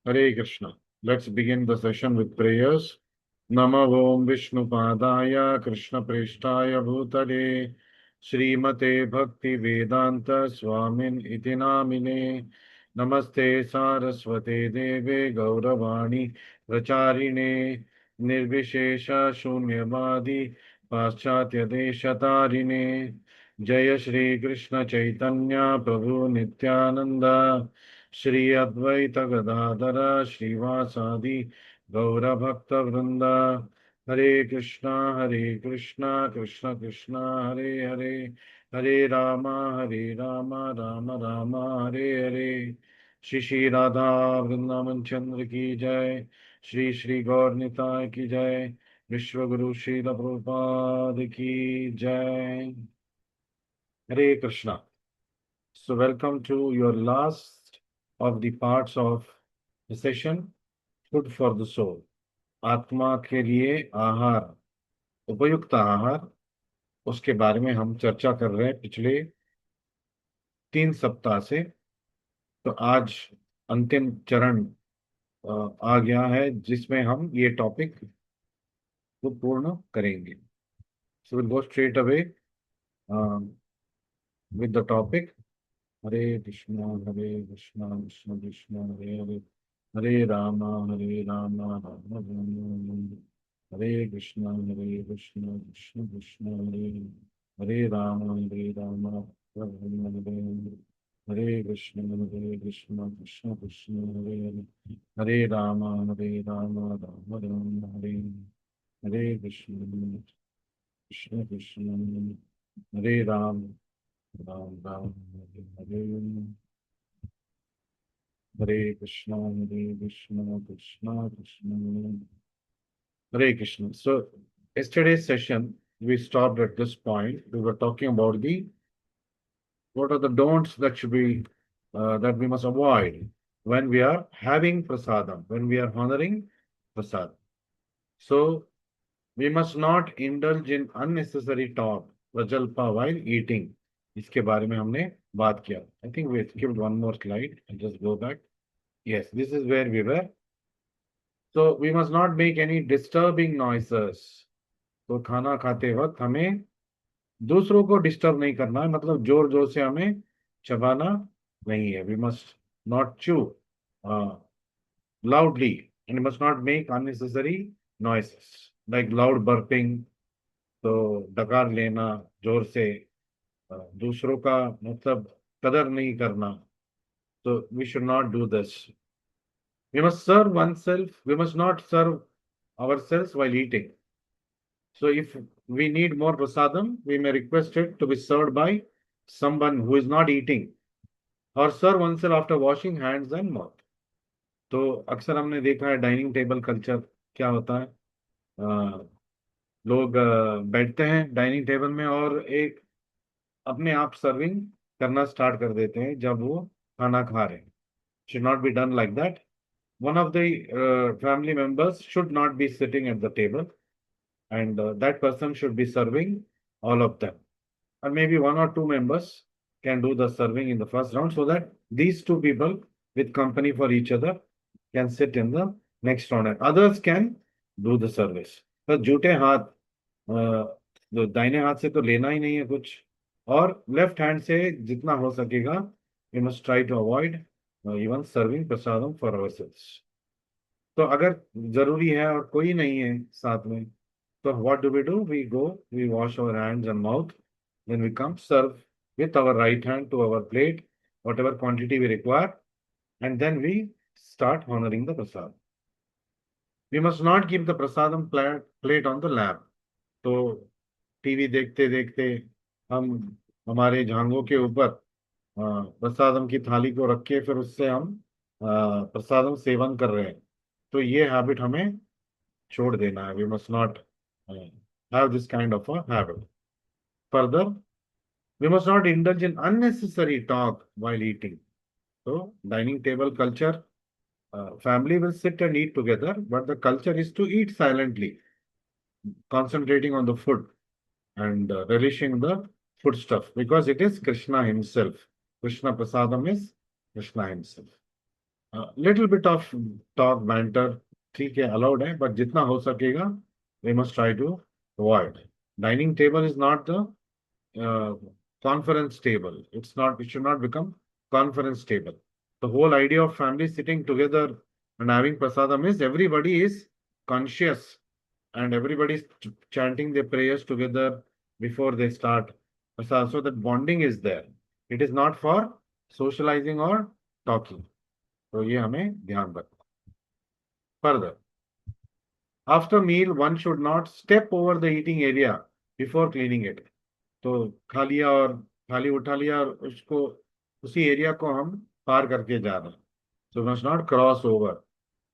Hare Krishna. Let's begin the session with prayers. Namo Om Vishnu Padaya Krishna Preshtaya Bhutale Srimate Bhakti Vedanta Swamin Iti Namine Namaste Saraswate Deve Gauravani Pracharine Nirvishesha Shunyavadi Paschatya Deshatarine Jaya Shri Krishna Chaitanya Prabhu Nityananda Shri Advaita Gadadhar श्रीवासादि गौर भक्त वृंदा हरे कृष्णा कृष्ण कृष्ण हरे हरे हरे राम राम राम हरे हरे श्री श्री राधा वृंदावन चंद्र की जय। श्री श्री गौर निताय की जय। विश्व गुरु श्री प्रभुपाद की जय। हरे Krishna. So welcome to your last of the parts of the session, Food for the Soul. आत्मा के लिए आहार, उपयुक्त आहार, उसके बारे में हम चर्चा कर रहे हैं पिछले 3 सप्ताह से। तो आज अंतिम चरण आ गया है जिसमें हम ये टॉपिक को पूर्ण करेंगे। So we'll go straight away with the topic. Hare Krishna Krishna Krishna Hare Hare Hare Ram Ram Ram Hare Krishna Krishna Krishna Hare Hare Ram Hare Krishna Krishna Krishna Hare Hare Hare Ram Ram Ram Hare Hare Krishna Krishna Krishna Hare Ram Ram Ram Hare Hare Hare Krishna Krishna Krishna Hare Krishna. So, yesterday's session, we stopped at this point. We were talking about the what are the don'ts that should be that we must avoid when we are having prasadam, when we are honoring prasad. So, we must not indulge in unnecessary talk, prajalpa, while eating. इसके बारे में हमने बात किया. I think we skipped one more slide. I'll just go back. Yes, this is where we were. So we must not make any disturbing noises. तो खाना खाते वक्त हमें दूसरों को डिस्टर्ब नहीं करना है, मतलब जोर जोर से हमें चबाना नहीं है. We must not chew loudly and must not make unnecessary noises like loud burping. तो डकार लेना जोर से, दूसरों का मतलब कदर नहीं करना. तो we should not do this. We must serve oneself. We must not serve ourselves while eating. So if we need more prasadam, we may request it to be served by someone who is not eating, or serve oneself after washing hands and mouth. तो अक्सर हमने देखा है dining table culture क्या होता है. लोग बैठते हैं डाइनिंग टेबल में और एक अपने आप सर्विंग करना स्टार्ट कर देते हैं जब वो खाना खा रहे हैं. Should not be done like that. One of the family members should not be sitting at the table, and that person should be serving all of them. Or maybe one or two members can do the serving in the first round so that these two people with company for each other can sit in the next round and others can do the service. तो जूठे हाथ तो दाहिने हाथ से तो लेना ही नहीं है कुछ, और लेफ्ट हैंड से जितना हो सकेगा we must try to avoid even serving prasadam for ourselves. तो अगर जरूरी है और कोई नहीं है साथ में, so what do? We go, we wash our hands and mouth, then we come serve with our right hand to our plate, whatever quantity we require, and then we start honoring the prasad. We must not keep the prasadam plate on the lap. तो TV देखते देखते हम हमारे झांगों के ऊपर प्रसादम की थाली को रख के फिर उससे हम प्रसादम सेवन कर रहे हैं. तो ये हैबिट हमें छोड़ देना है. We must not have this kind of a habit. Further, we must not indulge in unnecessary talk while eating. So, dining table culture, family will sit and eat together, but the culture is to eat silently, concentrating on the food and relishing the food stuff because it is Krishna himself. Krishna Prasadam is Krishna himself. Little bit of talk banter ठीक है, allowed है, but जितना हो सकेगा we must try to avoid. Dining table is not the conference table. It's not, it should not become conference table. The whole idea of family sitting together and having prasadam is everybody is conscious and everybody is chanting their prayers together before they start prasad. So that bonding is there. It is not for socializing or talking. तो ये हमें ध्यान रखना. Further, after meal, one should not step over the eating area before cleaning it. तो खा लिया और थाली उठा लिया और उसको, उसी एरिया को हम पार करके जा रहे हैं. So must not cross over,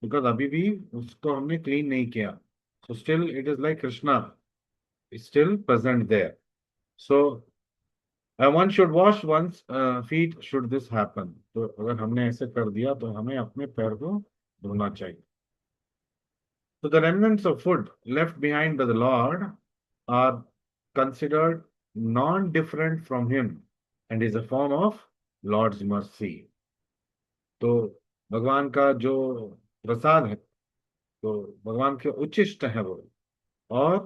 because अभी भी उसको हमने क्लीन नहीं किया. So still it is like Krishna still present there. So one should wash one's feet should this happen. तो अगर हमने ऐसे कर दिया तो हमें अपने पैर को धोना चाहिए. So the remnants of food left behind by the Lord are considered non-different from him and is a form of Lord's mercy. तो भगवान का जो प्रसाद है, तो भगवान के उच्चिष्ट है वो, और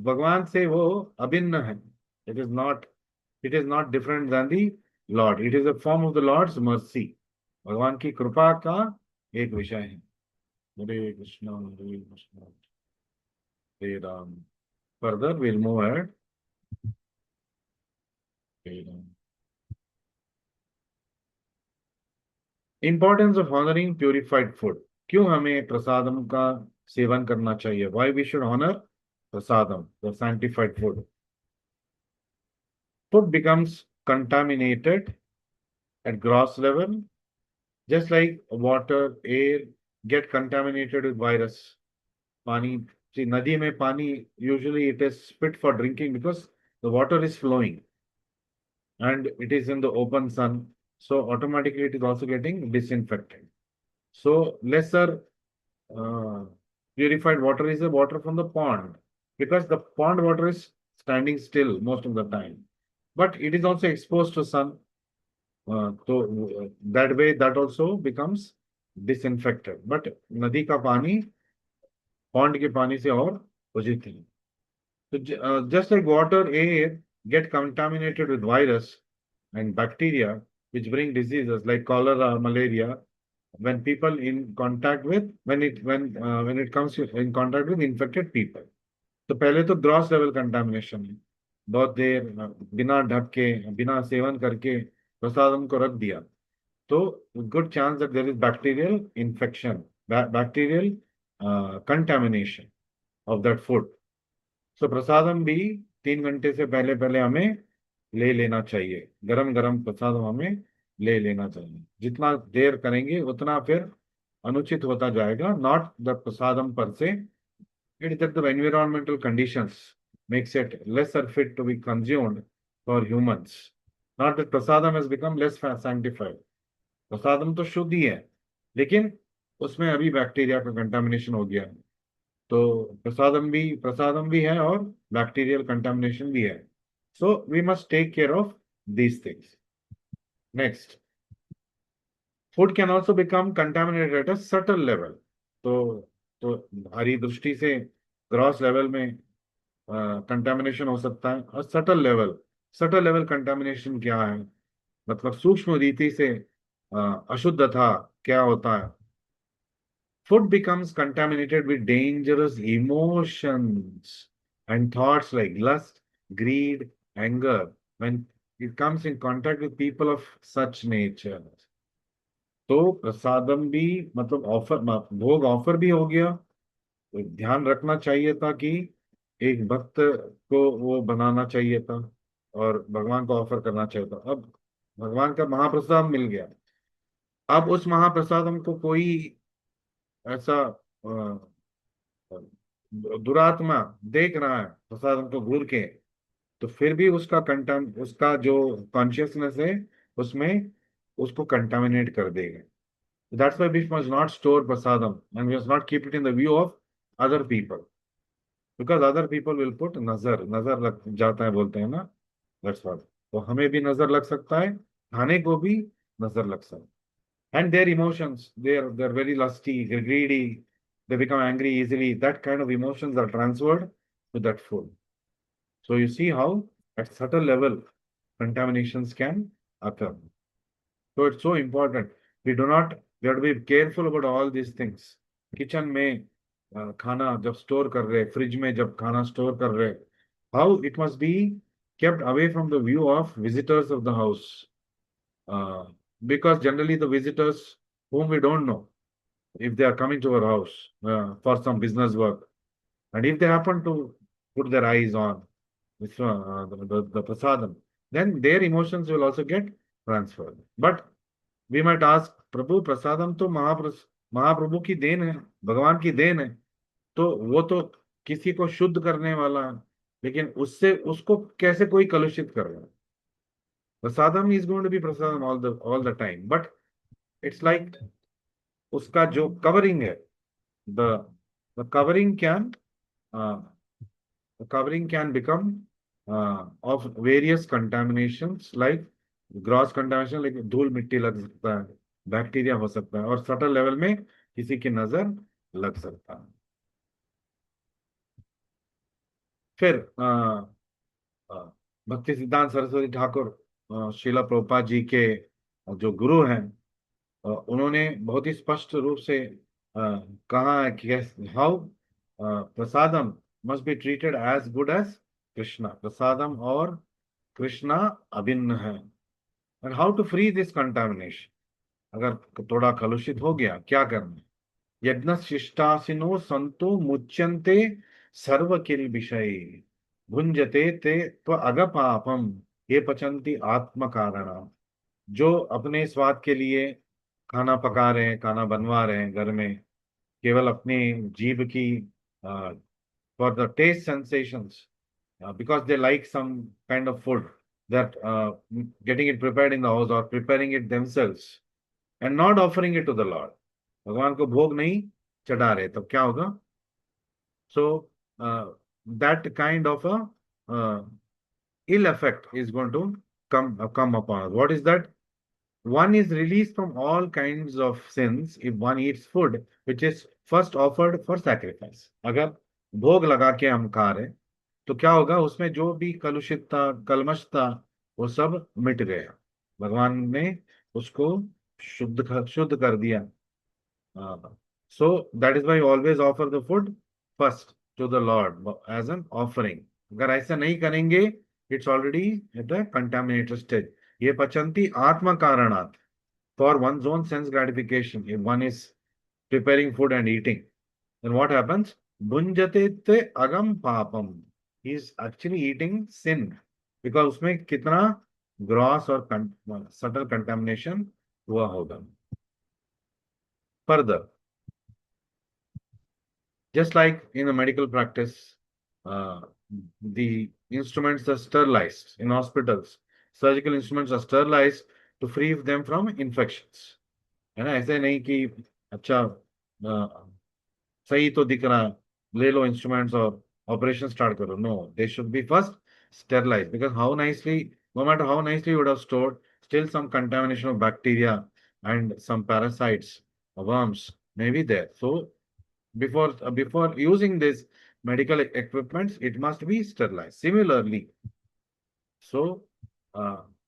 भगवान से वो अभिन्न है. It is not, it is not different than the lord. It is a form of the lord's mercy. भगवान की कृपा का एक विषय है. हरे कृष्णा हरे कृष्णा हरे Ram. Further, we'll move ahead. Importance of honoring purified food. क्यों हमें प्रसादम का सेवन करना चाहिए? Why we should honor prasadam, the sanctified food? Food becomes contaminated at gross level, just like water, air get contaminated with virus. पानी, see, नदी में पानी usually it is fit for drinking because the water is flowing and it is in the open sun. So automatically it is also getting disinfected. So lesser purified water is the water from the pond, because the pond water is standing still most of the time, but it is also exposed to sun. So that way that also becomes disinfected. But नदी का पानी pond के पानी से और उचित है. So just like water, air get contaminated with virus and bacteria which bring diseases like cholera, malaria, when people in contact with, when it comes in contact with infected people. तो पहले तो gross level contamination है. बहुत देर बिना ढक के, बिना seven करके प्रसादम को रख दिया, तो good chance that there is bacterial infection, bacterial contamination of that food. So prasadam भी 3 घंटे से पहले पहले हमें ले लेना चाहिए. गरम गरम प्रसादम हमें ले लेना चाहिए. जितना देर करेंगे उतना फिर अनुचित होता जाएगा. नॉट द प्रसादम पर से, it is that the environmental conditions makes it lesser fit to be consumed for humans. Not that prasadam has become less sanctified. प्रसादम तो शुद्ध ही है, लेकिन उसमें अभी बैक्टीरिया का कंटामिनेशन हो गया. तो प्रसादम भी है और बैक्टीरियल कंटामिनेशन भी है. So we must take care of these things. Next, food can also become contaminated at a subtle level. तो भारी दृष्टि से ग्रॉस लेवल में कंटामिनेशन हो सकता है, और सटल लेवल कंटामिनेशन क्या है, मतलब सूक्ष्म रीति से अशुद्धता क्या होता है. Food becomes contaminated with dangerous emotions and thoughts like lust, greed, anger when it comes in contact with people of such nature. तो प्रसादम भी, मतलब ऑफर, भोग ऑफर भी हो गया. तो ध्यान रखना चाहिए था कि एक भक्त को वो बनाना चाहिए था और भगवान को ऑफर करना चाहिए था. अब भगवान का महाप्रसाद मिल गया. अब उस महाप्रसादम को कोई ऐसा दुरात्मा देख रहा है प्रसादम को घूर के, तो फिर भी उसका उसका जो कॉन्शियसनेस है उसमें उसको कंटामिनेट कर देगा. That's why we must not store prasadam and we must not keep it in the view of other people, because other people will put नजर, नजर लग जाता है बोलते हैं ना. That's what. तो हमें भी नजर लग सकता है, खाने को भी नजर लग सकता है. And their emotions, they're very lusty, they're greedy, they become angry easily. That kind of emotions are transferred to that food. So you see how at subtle level contaminations can occur. So it's so important. We have to be careful about all these things. Kitchen में खाना जब store कर रहे, fridge में जब खाना store कर रहे, how it must be kept away from the view of visitors of the house. Uh, because generally the visitors whom we don't know, if they are coming to our house for some business work, and if they happen to put their eyes on the prasadam, then their emotions will also get transferred. But we might ask, प्रभु प्रसादम तो महाप्रभु की then है, भगवान की then है, तो वो तो किसी को शुद्ध करने वाला है, लेकिन उससे उसको कैसे कोई कलुषित कर रहा है? Prasadam is going to be prasadam all the time, but it's like उसका जो कवरिंग है, the the covering can covering can become of various contaminations like gross contamination, like धूल मिट्टी लग सकता है, बैक्टीरिया हो सकता है, और सटल लेवल में किसी की नजर लग सकता है. फिर भक्ति सिद्धांत सरस्वती ठाकुर श्रीला प्रभुपाद जी के जो गुरु हैं, उन्होंने बहुत ही स्पष्ट रूप से कहा है कि how prasadam must be treated as good as Krishna. Prasadam और कृष्णा अभिन्न है. And how to free this contamination? अगर थोड़ा कलुषित हो गया, क्या करना है? यज्ञ शिष्टासिनो संतो मुच्यन्ते सर्व किल विषय भुंजते ते तो अगपापम ये पचंती आत्म कारण. जो अपने स्वाद के लिए खाना पका रहे हैं, खाना बनवा रहे हैं घर में, केवल अपनी जीभ की for the taste sensations, because they like some kind of food that getting it prepared in the house or preparing it themselves and not offering it to the Lord. भगवान को भोग नहीं चढ़ा रहे, तब क्या होगा? So that kind of a ill effect is going to come upon us. What is that? One is released from all kinds of sins if one eats food which is first offered for sacrifice. अगर भोग लगा के हम खा रहे, तो क्या होगा? उसमें जो भी कलुषित था, कलमश था, वो सब मिट गया. भगवान ने उसको शुद्ध कर दिया. So that is why you always offer the food first to the Lord as an offering. अगर ऐसा नहीं करेंगे, it's already at the contaminated stage. ये पचंती आत्मा कारणात, for one's own sense gratification. If one is preparing food and eating, then what happens? Bhunjate te agam papam. He is actually eating sin, because उसमें कितना gross और subtle contamination हुआ होगा. Further, just like in the medical practice, uh, the instruments are sterilized in hospitals. Surgical instruments are sterilized to free them from infections. है ना? ऐसे नहीं कि अच्छा सही तो दिख रहा है, ले लो इंस्ट्रूमेंट्स और ऑपरेशन स्टार्ट करो. No, they should be first sterilized, because how nicely, no matter how nicely you would have stored, still some contamination of bacteria and some parasites or worms may be there. So before using this medical equipments, it must be sterilized. Similarly, so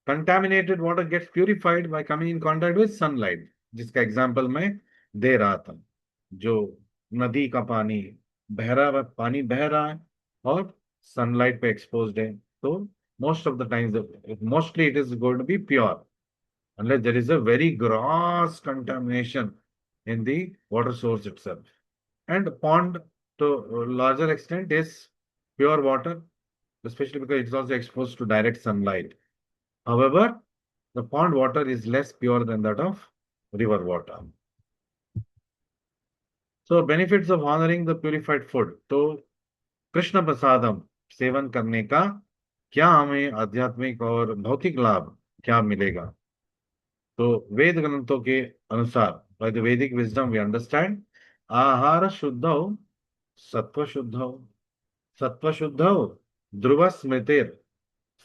contaminated water gets purified by coming in contact with sunlight, जिसका example मैं दे रहा था. जो नदी का पानी पानी बह रहा है और सनलाइट पे एक्सपोज्ड है, तो most of the times mostly it is going to be pure unless there is a very gross contamination in the water source itself. And pond, to a larger extent, is pure water, especially because it's also exposed to direct sunlight. However, the pond water is less pure than that of river water. So benefits of honoring the purified food. तो कृष्ण प्रसादम seven करने का क्या हमें आध्यात्मिक और भौतिक लाभ क्या मिलेगा? तो वेद ग्रंथों के अनुसार, बाय द वैदिक विजडम वी अंडरस्टैंड, आहार शुद्धौ सत्व शुद्धौ, सत्व शुद्धौ ध्रुव स्मृतिर,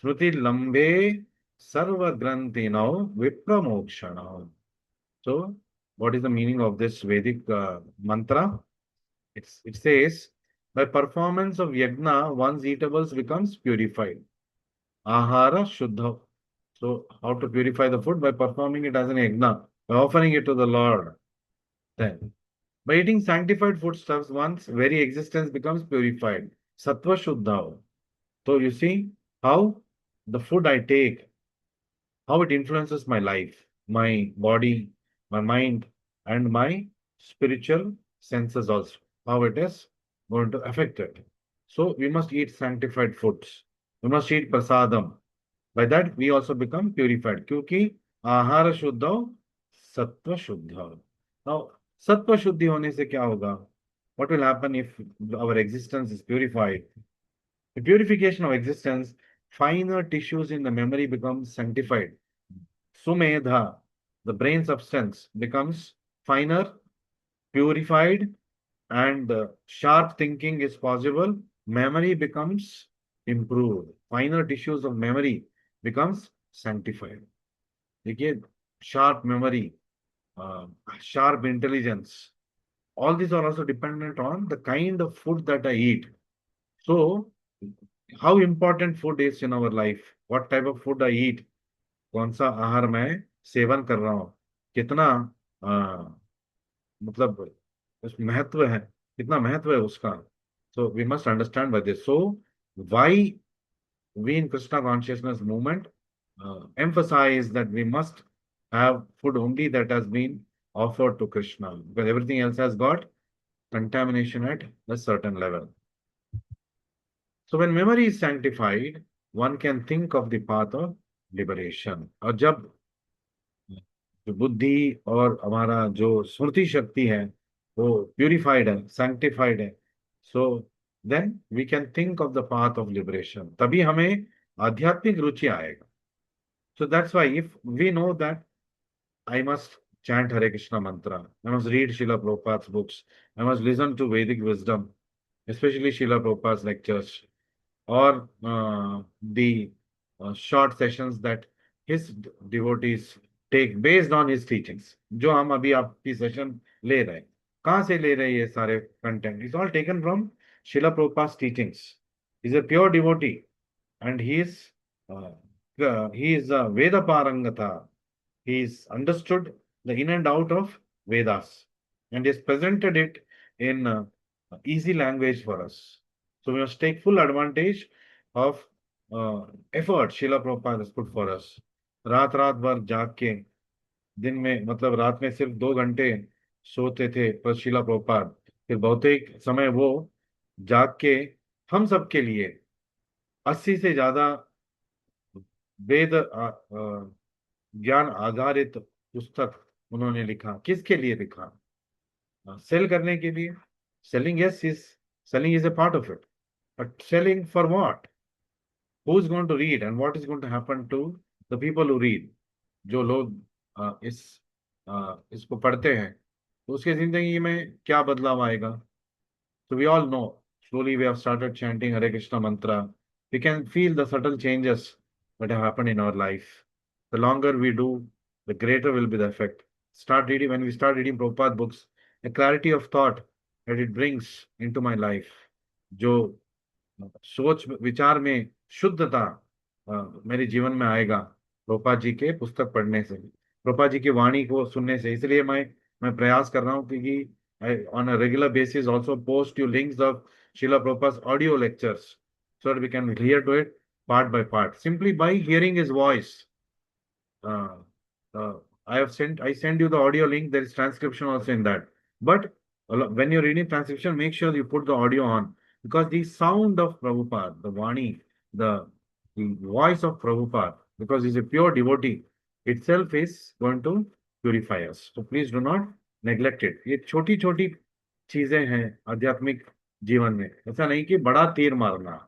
स्मृति लंबे सर्व ग्रंथिनौ विप्रमोक्षण. So, what is the meaning of this Vedic mantra? It says, by performance of yajna, one's eatables becomes purified. Ahara Shuddha. So, how to purify the food? By performing it as an yajna, by offering it to the Lord. Then, by eating sanctified foodstuffs, one's very existence becomes purified. Sattva Shuddha. So, you see how the food I take, how it influences my life, my body, my mind, and my spiritual senses also, how it is going to affect it. So we must eat sanctified foods. We must eat prasadam. By that we also become purified. क्योंकि आहार शुद्ध हो, सत्व शुद्ध हो. Now, सत्व शुद्धि होने से क्या होगा? What will happen if our existence is purified? The purification of existence, finer tissues in the memory become sanctified. Sumedha, the brain substance, becomes finer, purified, and sharp thinking is possible. Memory becomes improved. Finer tissues of memory becomes sanctified. देखिए, sharp memory, sharp intelligence, all these are also dependent on the kind of food that I eat. So, how important food is in our life? What type of food I eat? कौन सा आहार मैं seven कर रहा हूँ, कितना मतलब उस महत्व है, कितना महत्व है उसका. So we must understand by this. So why we in Krishna consciousness movement emphasize that we must have food only that has been offered to Krishna, because everything else has got contamination at a certain level. So when memory is sanctified, one can think of the path of liberation. और जब जो बुद्धि और हमारा जो स्मृति शक्ति है वो प्यूरिफाइड है, सैंक्टिफाइड है, so then we can think of the path of liberation. तभी हमें आध्यात्मिक रुचि आएगा. So that's why if we know that I must chant Hare Krishna mantra, I must read Srila Prabhupada's books, I must listen to Vedic wisdom, especially Srila Prabhupada's lectures, or the short sessions that his devotees take based on his teachings. जो हम अभी आपकी session ले रहे हैं, कहाँ से ले रहे हैं ये सारे content? It's all taken from Srila Prabhupada's teachings. He's a pure devotee and he is a Veda Parangata. He's understood the in and out of Vedas and he has presented it in easy language for us. So we must take full advantage of effort Srila Prabhupada has put for us. रात रात भर जाग के, दिन में मतलब रात में सिर्फ 2 घंटे सोते थे पर शिला प्रभुपाद, फिर बहुतेक समय वो जाग के हम सब के लिए 80 से ज्यादा वेद ज्ञान आधारित पुस्तक उन्होंने लिखा. किसके लिए लिखा? सेल करने के लिए. Selling, yes, is selling is a part of it, but selling for what? Who is going to read and what is going to happen to the people who read? जो लोग इसको पढ़ते हैं तो उसके जिंदगी में क्या बदलाव आएगा? So we all know, slowly we have started chanting Hare Krishna mantra. We can feel the subtle changes that have happened in our life. The longer we do, the greater will be the effect. Start reading, when we start reading Prabhupada books, the clarity of thought that it brings into my life, जो सोच विचार में शुद्धता मेरे जीवन में आएगा प्रभुपाद जी के पुस्तक पढ़ने से, प्रभुपाद जी की वाणी को सुनने से. इसलिए मैं प्रयास कर रहा हूँ क्योंकि I, on a regular basis, also post you links of Srila Prabhupada's audio lectures so that we can adhere to it part by part. Simply by hearing his voice. Uh, I send you the audio link. There is transcription also in that. But when you're reading transcription, make sure you put the audio on, because the sound of Prabhupada, the Vani, the voice of Prabhupada, because he's a pure devotee, itself is going to purify us. So please do not neglect it. ये छोटी छोटी चीजें हैं आध्यात्मिक जीवन में. ऐसा नहीं कि बड़ा तीर मारना.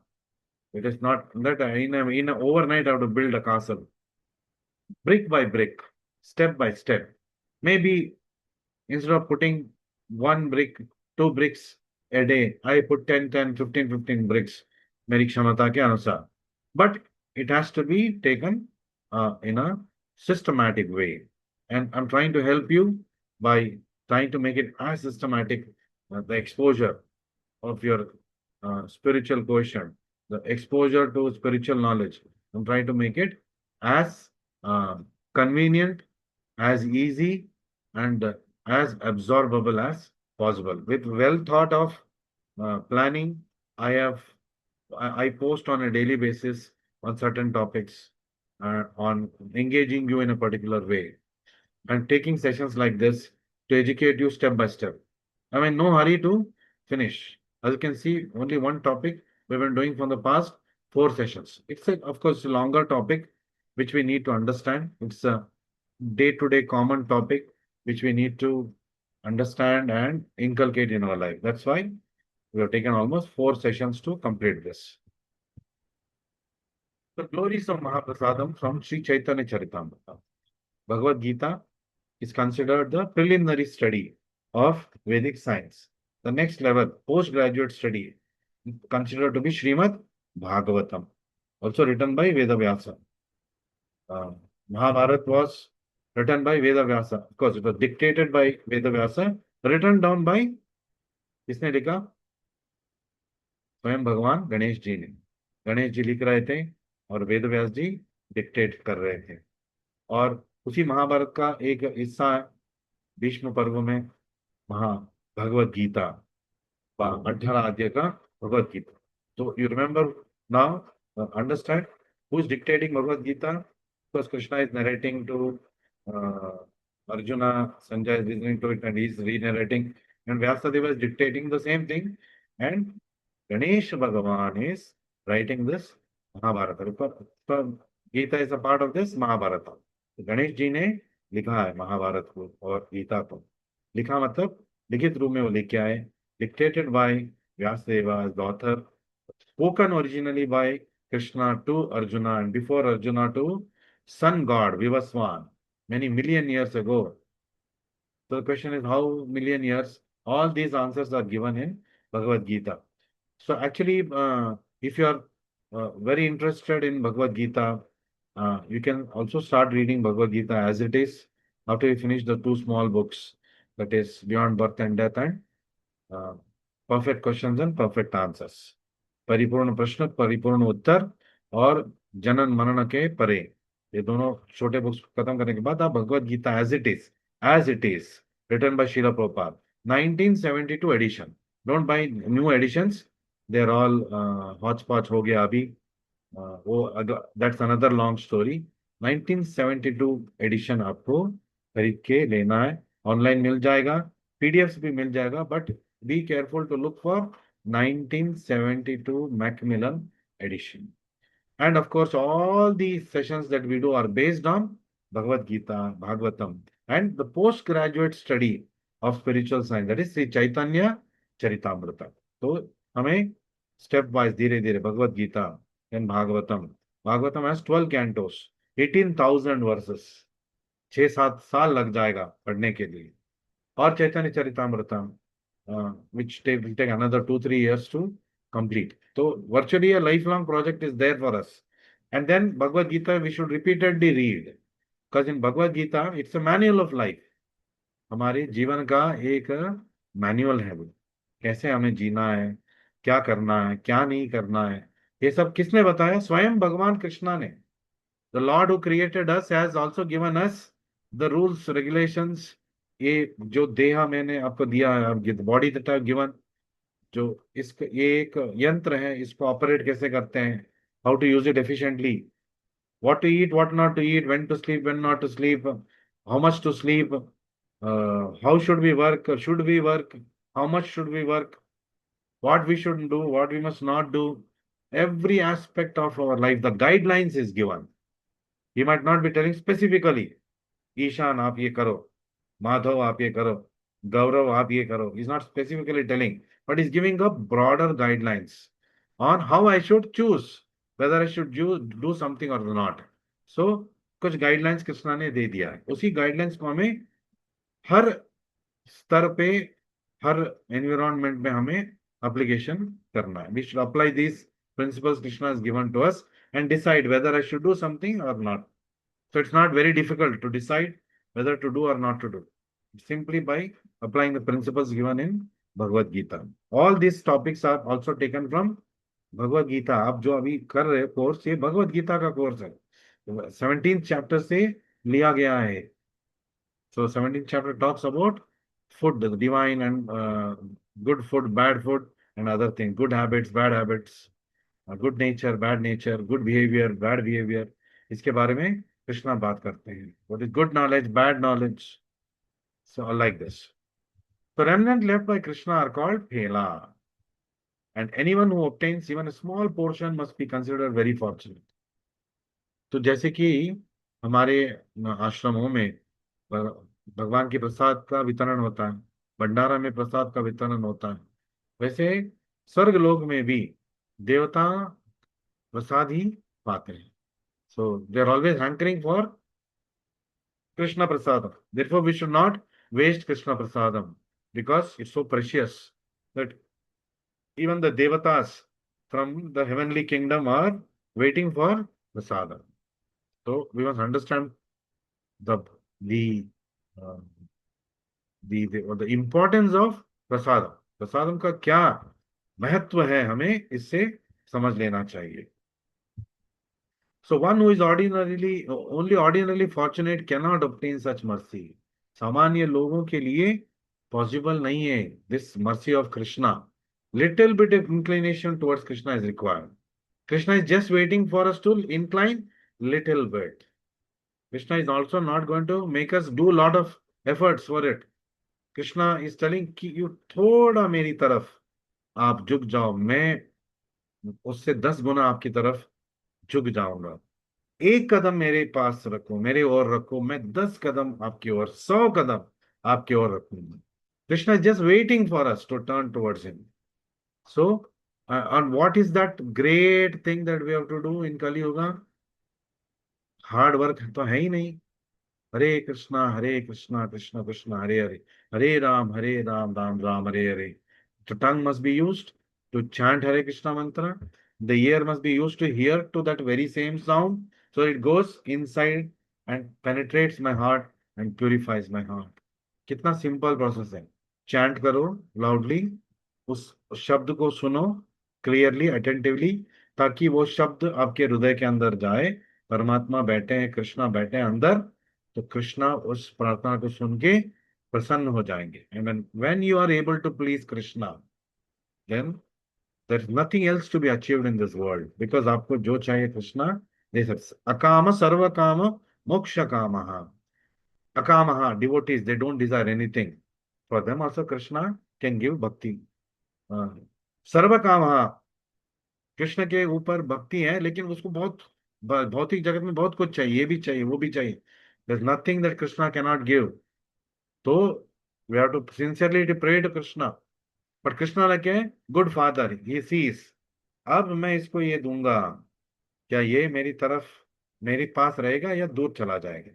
It is not that in a overnight I have to build a castle. Brick by brick, step by step. Maybe instead of putting 1 brick, 2 bricks a day, I put 10, 10, 15, 15 bricks. मेरी क्षमता के अनुसार. But it has to be taken in a systematic way. And I'm trying to help you by trying to make it as systematic, the exposure of your spiritual quotient, the exposure to spiritual knowledge. I'm trying to make it as uh, convenient, as easy, and as absorbable as possible. With well thought of planning, I have I post on a daily basis on certain topics, on engaging you in a particular way, and taking sessions like this to educate you step by step. I mean, no hurry to finish. As you can see, only one topic we've been doing from the past 4 sessions. It's a, of course, a longer topic which we need to understand. It's a day-to-day common topic which we need to understand and inculcate in our life. That's why we have taken almost 4 sessions to complete this. The glories of Mahaprasadam from Sri Chaitanya Charitamrita. Bhagavad Gita is considered the preliminary study of Vedic science. The next level, postgraduate study, considered to be Srimad Bhagavatam, also written by Vedavyasa. Uh, Mahabharat was written by Vedavyasa. Of course, it was dictated by Vedavyasa, written down by किसने लिखा? स्वयं भगवान गणेश जी ने. गणेश जी लिख रहे थे और वेदव्यास जी dictate कर रहे थे. और उसी महाभारत का एक हिस्सा है भीष्म पर्व में महा भगवत गीता, 18 अध्याय का Bhagavad Gita. So you remember now, understand who is dictating Bhagavad Gita? Because Krishna is narrating to uh, Arjuna, Sanjay is listening to it and he is re-narrating, and Vyasadeva is dictating the same thing, and Ganesh Bhagavan is writing this Mahabharata. So Gita is a part of this Mahabharata. तो गणेश जी ने लिखा है महाभारत को और गीता को. लिखा मतलब लिखित रूप में वो लिख के आए. Dictated by Vyasadeva as the author, spoken originally by Krishna to Arjuna and before Arjuna to sun god Vivaswan many million years ago. So the question is how million years? All these answers are given in Bhagavad Gita. So actually, if you are very interested in Bhagavad Gita, you can also start reading Bhagavad Gita as it is after you finish the 2 small books, that is Beyond Birth and Death and Perfect Questions and Perfect Answers. परिपूर्ण प्रश्न, परिपूर्ण उत्तर और जनन मनन के परे, ये दोनों छोटे बुक्स खत्म करने के बाद आप Bhagavad Gita as it is written by Srila Prabhupada 1972 edition. Don't buy new editions, they are all hotchpotch हो गया अभी. वो that's another long story. 1972 edition आपको खरीद के लेना है. ऑनलाइन मिल जाएगा, पीडीएफ भी मिल जाएगा, but be careful to look for 1972 Macmillan edition. And of course, all these sessions that we do are based on Bhagavad Gita, Bhagavatam, and the postgraduate study of spiritual science, that is Sri Chaitanya Charitamrita. तो हमें step wise धीरे धीरे Bhagavad Gita and Bhagavatam. Bhagavatam has 12 cantos, 18,000 verses. 6-7 साल लग जाएगा पढ़ने के लिए. और चैतन्य चरितामृता, which will take another 2-3 years to complete. So virtually a lifelong project is there for us. And then Bhagavad Gita we should repeatedly read, because in Bhagavad Gita it's a manual of life. हमारे जीवन का एक manual है वो, कैसे हमें जीना है, क्या करना है, क्या नहीं करना है. ये सब किसने बताया? स्वयं भगवान कृष्णा ने. The Lord who created us has also given us the rules, regulations. ये जो देह मैंने आपको दिया है, बॉडी दैट आई गिवन, जो इसका ये एक यंत्र है, इसको ऑपरेट कैसे करते हैं, how to use it efficiently, what to eat, what not to eat, when to sleep, when not to sleep, how much to sleep, how should we work, how much should we work, what we should do, what we must not do. Every aspect of our life, the guidelines is given. He might not be telling specifically, Ishaan आप ये करो, माधव आप ये करो, गौरव आप ये करो. He's not specifically telling, but he's giving a broader guidelines on how I should choose whether I should do something or not. So कुछ guidelines कृष्णा ने दे दिया है. उसी guidelines को हमें हर स्तर पे, हर environment में हमें application करना है. We should apply these principles Krishna has given to us and decide whether I should do something or not. So it's not very difficult to decide whether to do or not to do, simply by applying the principles given in Bhagavad Gita. All these topics are also taken from Bhagavad Gita. आप जो अभी कर रहे हो course, ये भगवत गीता का course है, 17th chapter से लिया गया है। So 17th chapter talks about food, the divine and good food, bad food, and other things, good habits, bad habits, good nature, bad nature, good behavior, bad behavior। इसके बारे में कृष्णा बात करते हैं। What is good knowledge, bad knowledge, so like this. The remnant left by Krishna are called Phela, and anyone who obtains even a small portion must be considered very fortunate. तो जैसे कि हमारे आश्रमों में भगवान के प्रसाद का वितरण होता है, भंडारा में प्रसाद का वितरण होता है, वैसे स्वर्ग लोक में भी देवता प्रसाद ही पाते हैं। So they are always hankering for Krishna prasadam. Therefore we should not waste Krishna prasadam because it's so precious that even the devatas from the heavenly kingdom are waiting for prasadam. So we must understand the the uh, the importance of प्रसादम। प्रसादम का क्या महत्व है, हमें इससे समझ लेना चाहिए। So one who is only ordinarily fortunate cannot obtain such mercy. सामान्य लोगों के लिए पॉसिबल नहीं है this mercy of Krishna. Little bit of inclination towards Krishna is required. Krishna is just waiting for us to incline little bit. Krishna is also not going to make us do a lot of efforts for it. Krishna is telling कि you थोड़ा मेरी तरफ आप झुक जाओ, मैं उससे 10 गुना आपकी तरफ झुक जाऊंगा। एक कदम मेरे पास रखो, मेरे ओर रखो, मैं 10 कदम आपकी ओर, 100 कदम आपकी ओर रखूंगा। Krishna is just waiting for us to turn towards him. So and what is that great thing that we have to do in Kali Yuga? Hard work तो है ही नहीं। हरे कृष्णा कृष्ण कृष्ण हरे हरे, हरे Ram Ram Ram Hare Hare. The tongue must be used to chant Hare Krishna mantra. The ear must be used to hear to that very same sound, so it goes inside and penetrates my heart and purifies my heart. कितना simple process है। Chant करो loudly, उस शब्द को सुनो clearly attentively, ताकि वो शब्द आपके हृदय के अंदर जाए। परमात्मा बैठे हैं, कृष्णा बैठे हैं अंदर, तो कृष्णा उस प्रार्थना को सुन के प्रसन्न हो जाएंगे। And when you are able to please Krishna, then there is nothing else to be achieved in this world, because आपको जो चाहिए कृष्णा दे सकते। अकाम सर्व काम मोक्ष कामः। अकामः devotees, they don't desire anything, for them also Krishna can give bhakti। सर्व कामः, कृष्ण के ऊपर भक्ति है, लेकिन उसको बहुत भौतिक जगत में बहुत कुछ चाहिए, ये भी चाहिए वो भी चाहिए। there's nothing that Krishna cannot give। तो we have to sincerely to pray to Krishna, but Krishna like a good father, he sees अब मैं इसको ये दूंगा, क्या ये मेरी तरफ मेरे पास रहेगा या दूर चला जाएगा।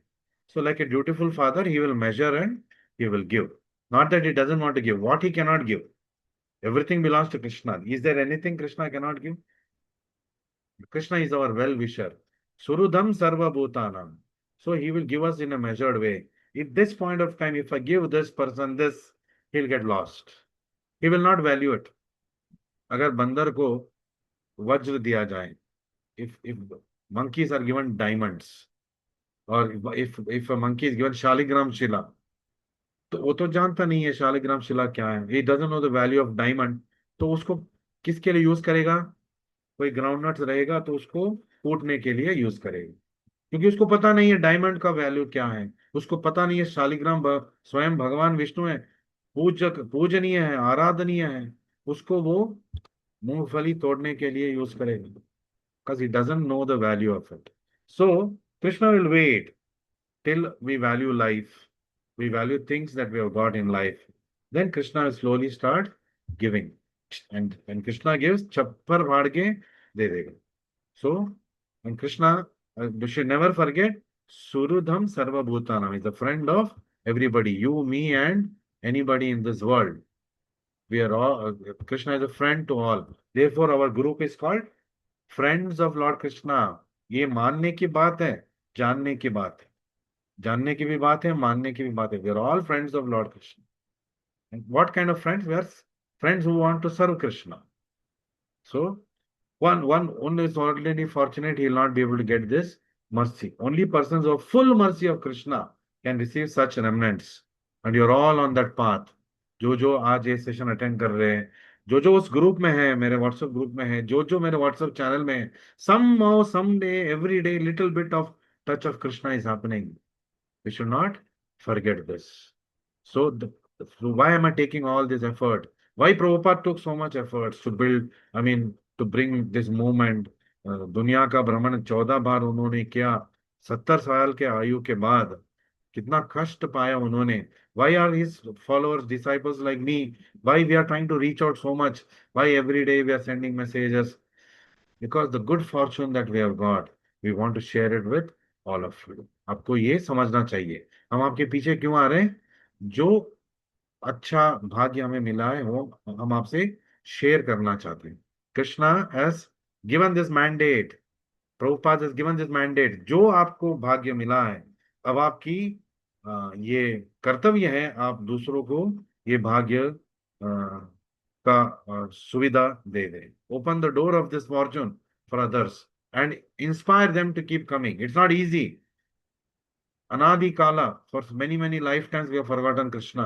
So like a dutiful father, he will measure and he will give, not that he doesn't want to give what he cannot give. Everything belongs to Krishna. Is there anything Krishna cannot give? Krishna is our well wisher, सुहृदम सर्वभूतानां, so he will give us in a measured way। At this point of time, if I give this person this, he'll get lost, he will not value it। अगर बंदर को वज्र दिया जाए, if monkeys are given diamonds, और if a monkey is given Shaligram शिला, तो वो तो जानता नहीं है शालिग्राम शिला क्या है, he doesn't know the value of diamond। तो उसको किसके लिए यूज करेगा? कोई ग्राउंड नट्स रहेगा तो उसको कूटने के लिए यूज करेगा, क्योंकि उसको पता नहीं है डायमंड का वैल्यू क्या है। उसको पता नहीं है शालिग्राम स्वयं भगवान विष्णु है, पूजक पूजनीय है, आराधनीय है। उसको वो मूंगफली तोड़ने के लिए यूज करेगा, because he doesn't know the value of it। So Krishna will wait till we value life, we value things that we have got in life, then Krishna will slowly start giving। And when Krishna gives, chappar bhaad ke de dega। So when Krishna, you should never forget, surudham sarva bhutanam is the friend of everybody, you, me, and anybody in this world। We are all Krishna is a friend to all, therefore our group is called friends of Lord Krishna. ये मानने की बात है, जानने की बात है। जानने की भी बात है, मानने की भी बात है। We are all friends of lord Krishna. What kind of friends? We are friends who want to serve Krishna. So one is already fortunate, he will not be able to get this mercy. Only persons of full mercy of Krishna can receive such remnants. And you're all on that path. जो जो आज ये session attend कर रहे हैं, जो जो उस ग्रुप में है, मेरे व्हाट्सएप ग्रुप में है, जो जो मेरे व्हाट्सएप चैनल में है, somehow someday every day little bit of touch of Krishna is happening. We should not forget this. So, so why am I taking all this effort? Why Prabhupada took so much efforts to build, I mean, to bring this movement? दुनिया का भ्रमण 14 बार उन्होंने किया, 70 साल के आयु के बाद। कितना कष्ट पाया उन्होंने। Why are his followers, disciples like me? Why we are trying to reach out so much? Why every day we are sending messages? Because the good fortune that we have got, we want to share it with all of you. आपको ये समझना चाहिए, हम आपके पीछे क्यों आ रहे हैं? जो अच्छा भाग्य हमें मिला है वो हम आपसे शेयर करना चाहते हैं। Krishna has given this mandate, Prabhupada has given this mandate। जो आपको भाग्य मिला है, अब आपकी ये कर्तव्य है, आप दूसरों को ये भाग्य का सुविधा दे दे। Open the door of this fortune for others and inspire them to keep coming. It's not easy. Anadi Kala, for many, many lifetimes, we have forgotten Krishna.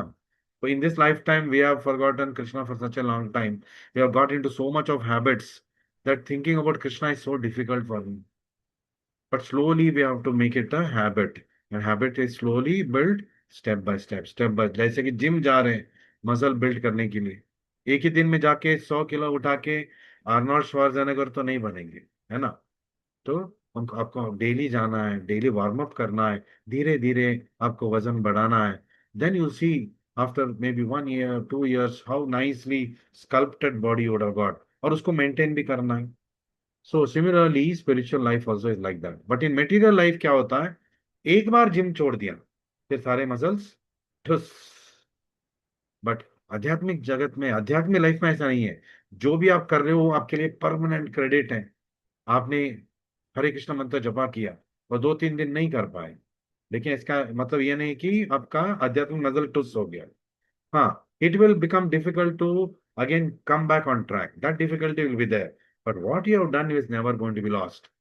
So in this lifetime, we have forgotten Krishna for such a long time. We have got into so much of habits that thinking about Krishna is so difficult for me. But slowly we have to make it a habit. And habit is slowly built step by step, step by जैसे कि gym जा रहे हैं muscle build करने के लिए, एक ही दिन में जाके 100 किलो उठा के आर्नोल्ड श्वार्ज़नेगर तो नहीं बनेंगे, है ना? तो हमको आपको डेली जाना है, डेली वार्म अप करना है, धीरे धीरे आपको वजन बढ़ाना है। Then you see after maybe 1 year 2 years how nicely sculpted body would have got, और उसको मेंटेन भी करना है। So similarly spiritual life also is like that. But in material life क्या होता है, एक बार जिम छोड़ दिया फिर सारे मसल्स ठुस। बट आध्यात्मिक जगत में, आध्यात्मिक लाइफ में ऐसा नहीं है। जो भी आप कर रहे हो वो आपके लिए परमानेंट क्रेडिट है। आपने हरे कृष्ण मंत्र जपा किया और 2-3 दिन नहीं कर पाए, लेकिन इसका मतलब ये नहीं कि आपका आध्यात्मिक मजल टुस हो गया। हाँ, it will become difficult to again come back on track, that difficulty will be there, but what you have done is never going to be lost.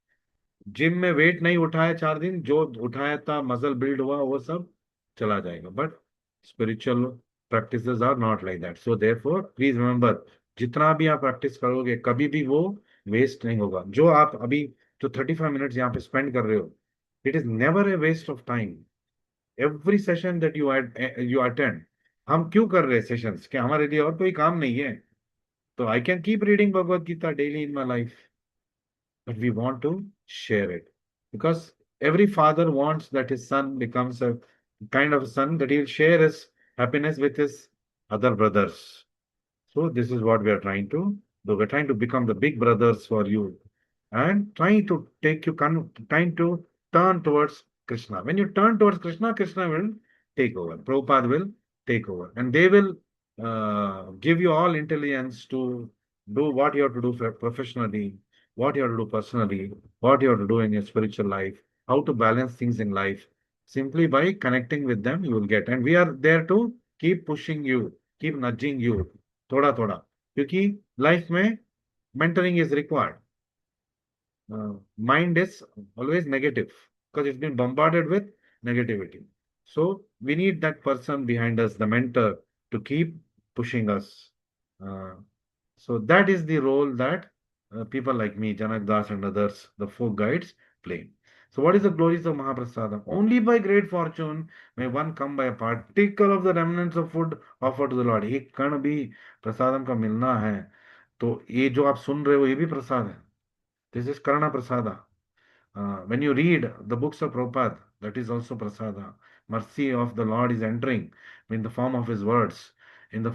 Gym में वेट नहीं उठाया 4 दिन, जो उठाया था मसल बिल्ड हुआ वो सब चला जाएगा। But spiritual practices are not like that. So therefore please remember, जितना भी आप प्रैक्टिस करोगे कभी भी वो वेस्ट नहीं होगा। जो आप अभी जो 35 मिनट्स यहाँ पे स्पेंड कर रहे हो, it is never a waste of time. Every session that you attend, हम क्यों कर रहे हैं सेशंस? क्या हमारे लिए और कोई काम नहीं है? तो I can keep reading Bhagavad Gita daily in my life, but we want to share it because every father wants that his son becomes a kind of a son that he'll share his happiness with his other brothers. So this is what we are trying to do. We're trying to become the big brothers for you and trying to take you, trying to turn towards Krishna. When you turn towards Krishna, Krishna will take over. Prabhupada will take over, and they will give you all intelligence to do what you have to do professionally, what you have to do personally, what you have to do in your spiritual life, how to balance things in life. Simply by connecting with them, you will get. And we are there to keep pushing you, keep nudging you, थोड़ा थोड़ा, क्योंकि life में mentoring is required. Mind is always negative because it's been bombarded with negativity. So we need that person behind us, the mentor, to keep pushing us. Uh, so that is the role that people like me, Janak Das and others, the folk guides, play. So what is the glories of Mahaprasadam? Only by great fortune may one come by a particle of the remnants of food offered to the Lord. एक कण भी प्रसादम का मिलना है तो ये जो आप सुन रहे हो ये भी प्रसाद है। This is Karana Prasada. When you read the books of Prabhupada, that is also Prasada. Mercy of the Lord is entering in the form of his words, in the form